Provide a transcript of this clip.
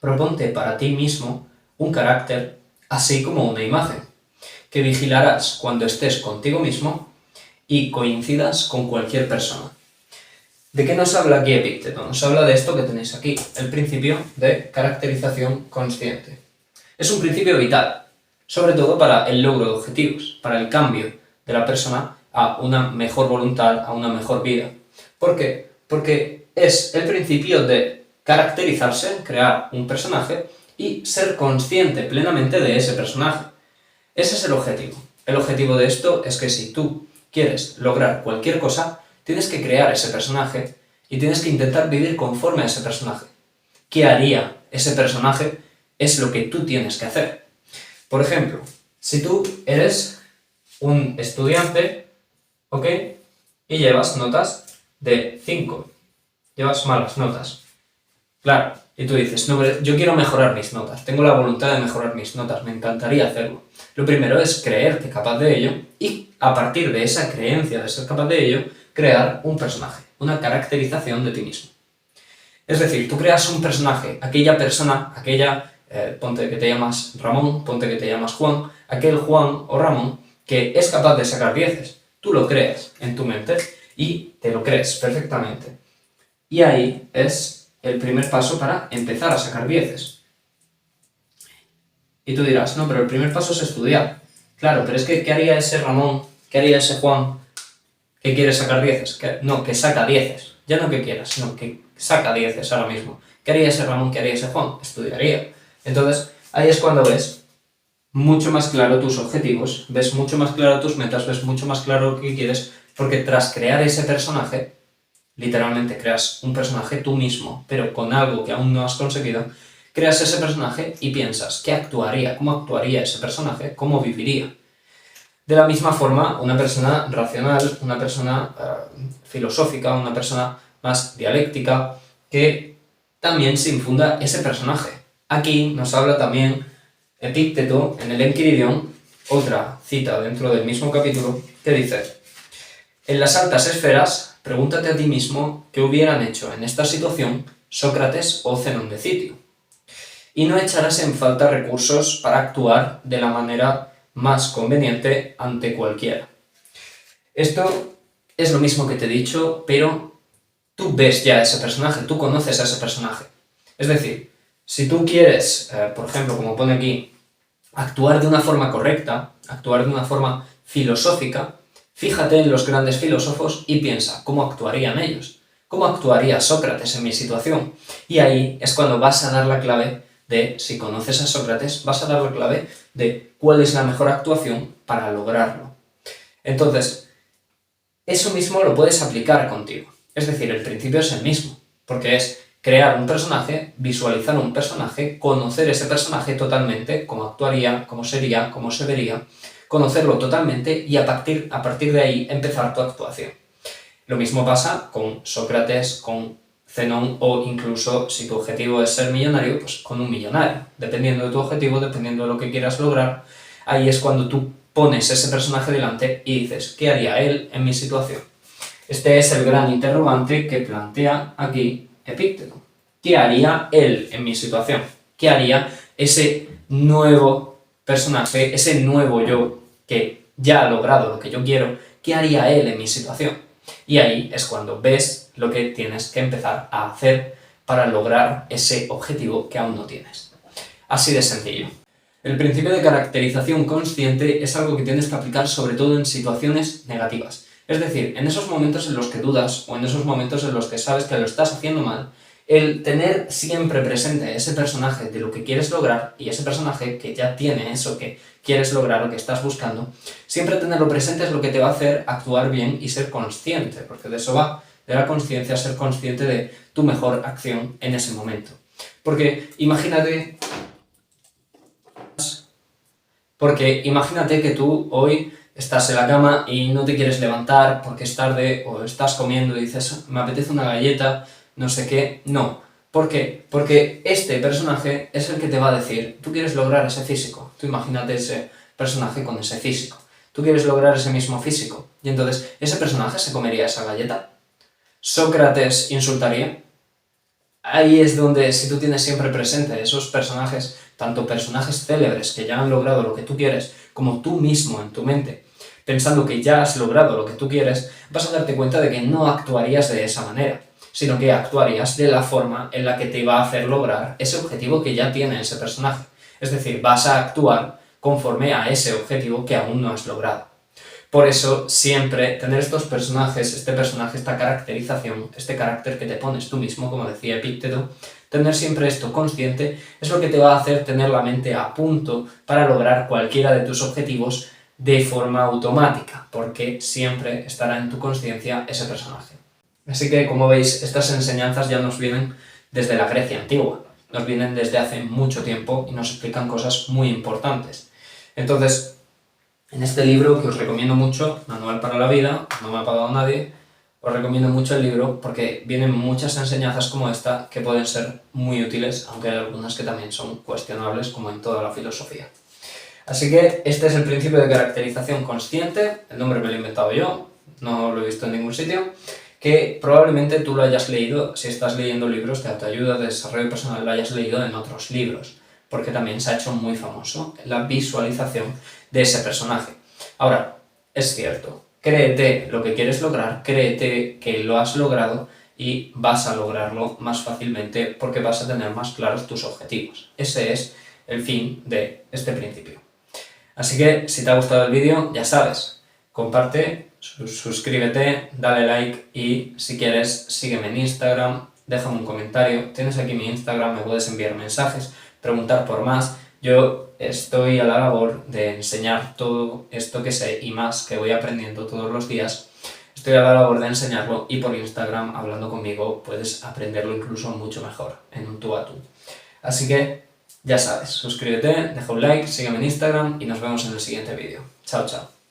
proponte para ti mismo un carácter, así como una imagen, que vigilarás cuando estés contigo mismo y coincidas con cualquier persona. ¿De qué nos habla aquí Epicteto? Nos habla de esto que tenéis aquí, el principio de caracterización consciente. Es un principio vital, sobre todo para el logro de objetivos, para el cambio de la persona a una mejor voluntad, a una mejor vida. ¿Por qué? Porque es el principio de caracterizarse, crear un personaje y ser consciente plenamente de ese personaje. Ese es el objetivo. El objetivo de esto es que si tú quieres lograr cualquier cosa, tienes que crear ese personaje y tienes que intentar vivir conforme a ese personaje. ¿Qué haría ese personaje? Es lo que tú tienes que hacer. Por ejemplo, si tú eres un estudiante, ¿ok? Y llevas notas de 5, llevas malas notas. Claro, y tú dices, no, pero yo quiero mejorar mis notas, tengo la voluntad de mejorar mis notas, me encantaría hacerlo. Lo primero es creerte capaz de ello y a partir de esa creencia de ser capaz de ello, crear un personaje, una caracterización de ti mismo. Es decir, tú creas un personaje, aquella persona, ponte que te llamas Ramón, ponte que te llamas Juan, aquel Juan o Ramón que es capaz de sacar 10. Tú lo creas en tu mente y te lo crees perfectamente. Y ahí es el primer paso para empezar a sacar 10. Y tú dirás, no, pero el primer paso es estudiar. Claro, pero es que, ¿qué haría ese Ramón? ¿Qué haría ese Juan que quiere sacar 10? Que saca 10. Ya no que quiera, sino que saca 10 ahora mismo. ¿Qué haría ese Ramón? ¿Qué haría ese Juan? Estudiaría. Entonces, ahí es cuando ves mucho más claro tus objetivos, ves mucho más claro tus metas, ves mucho más claro lo que quieres, porque tras crear ese personaje, literalmente creas un personaje tú mismo, pero con algo que aún no has conseguido, creas ese personaje y piensas, ¿qué actuaría? ¿Cómo actuaría ese personaje? ¿Cómo viviría? De la misma forma, una persona racional, una persona filosófica, una persona más dialéctica, que también se infunda ese personaje. Aquí nos habla también Epicteto en el Enquiridión, otra cita dentro del mismo capítulo, que dice: en las altas esferas, pregúntate a ti mismo qué hubieran hecho en esta situación Sócrates o Zenón de Citio, y no echarás en falta recursos para actuar de la manera más conveniente ante cualquiera. Esto es lo mismo que te he dicho, pero tú ves ya ese personaje, tú conoces a ese personaje. Es decir, si tú quieres, por ejemplo, como pone aquí, actuar de una forma correcta, actuar de una forma filosófica, fíjate en los grandes filósofos y piensa cómo actuarían ellos, cómo actuaría Sócrates en mi situación. Y ahí es cuando vas a dar la clave de, si conoces a Sócrates, vas a dar la clave de cuál es la mejor actuación para lograrlo. Entonces, eso mismo lo puedes aplicar contigo. Es decir, el principio es el mismo, porque es crear un personaje, visualizar un personaje, conocer ese personaje totalmente, cómo actuaría, cómo sería, cómo se vería, conocerlo totalmente y a partir de ahí empezar tu actuación. Lo mismo pasa con Sócrates, con Zenón o incluso si tu objetivo es ser millonario, pues con un millonario. Dependiendo de tu objetivo, dependiendo de lo que quieras lograr, ahí es cuando tú pones ese personaje delante y dices, ¿qué haría él en mi situación? Este es el gran interrogante que plantea aquí Epicteto. ¿Qué haría él en mi situación? ¿Qué haría ese nuevo personaje, ese nuevo yo que ya ha logrado lo que yo quiero? ¿Qué haría él en mi situación? Y ahí es cuando ves lo que tienes que empezar a hacer para lograr ese objetivo que aún no tienes. Así de sencillo. El principio de caracterización consciente es algo que tienes que aplicar sobre todo en situaciones negativas. Es decir, en esos momentos en los que dudas o en esos momentos en los que sabes que lo estás haciendo mal, el tener siempre presente ese personaje de lo que quieres lograr y ese personaje que ya tiene eso que quieres lograr o que estás buscando, siempre tenerlo presente es lo que te va a hacer actuar bien y ser consciente, porque de eso va, de la consciencia, ser consciente de tu mejor acción en ese momento. Porque imagínate que tú hoy estás en la cama y no te quieres levantar porque es tarde o estás comiendo y dices, me apetece una galleta, no sé qué. No. ¿Por qué? Porque este personaje es el que te va a decir, tú quieres lograr ese físico. Tú imagínate ese personaje con ese físico. Tú quieres lograr ese mismo físico. Y entonces, ¿ese personaje se comería esa galleta? ¿Sócrates insultaría? ahí es donde, si tú tienes siempre presente esos personajes, tanto personajes célebres que ya han logrado lo que tú quieres, como tú mismo en tu mente, pensando que ya has logrado lo que tú quieres, vas a darte cuenta de que no actuarías de esa manera, sino que actuarías de la forma en la que te va a hacer lograr ese objetivo que ya tiene ese personaje. Es decir, vas a actuar conforme a ese objetivo que aún no has logrado. Por eso, siempre tener estos personajes, este personaje, esta caracterización, este carácter que te pones tú mismo, como decía Epicteto, tener siempre esto consciente es lo que te va a hacer tener la mente a punto para lograr cualquiera de tus objetivos de forma automática, porque siempre estará en tu conciencia ese personaje. Así que, como veis, estas enseñanzas ya nos vienen desde la Grecia antigua, nos vienen desde hace mucho tiempo y nos explican cosas muy importantes. Entonces, en este libro, que os recomiendo mucho, Manual para la Vida, no me ha pagado nadie, os recomiendo mucho el libro porque vienen muchas enseñanzas como esta que pueden ser muy útiles, aunque hay algunas que también son cuestionables, como en toda la filosofía. Así que este es el principio de caracterización consciente, el nombre me lo he inventado yo, no lo he visto en ningún sitio, que probablemente tú lo hayas leído, si estás leyendo libros de autoayuda, de desarrollo personal, lo hayas leído en otros libros, porque también se ha hecho muy famoso la visualización de ese personaje. Ahora, es cierto, créete lo que quieres lograr, créete que lo has logrado y vas a lograrlo más fácilmente porque vas a tener más claros tus objetivos. Ese es el fin de este principio. Así que, si te ha gustado el vídeo, ya sabes, comparte, suscríbete, dale like y, si quieres, sígueme en Instagram, déjame un comentario, tienes aquí mi Instagram, me puedes enviar mensajes, preguntar por más. Yo estoy a la labor de enseñar todo esto que sé y más que voy aprendiendo todos los días. Estoy a la labor de enseñarlo y por Instagram, hablando conmigo, puedes aprenderlo incluso mucho mejor, en un tú a tú. Así que, ya sabes, suscríbete, deja un like, sígueme en Instagram y nos vemos en el siguiente vídeo. Chao, chao.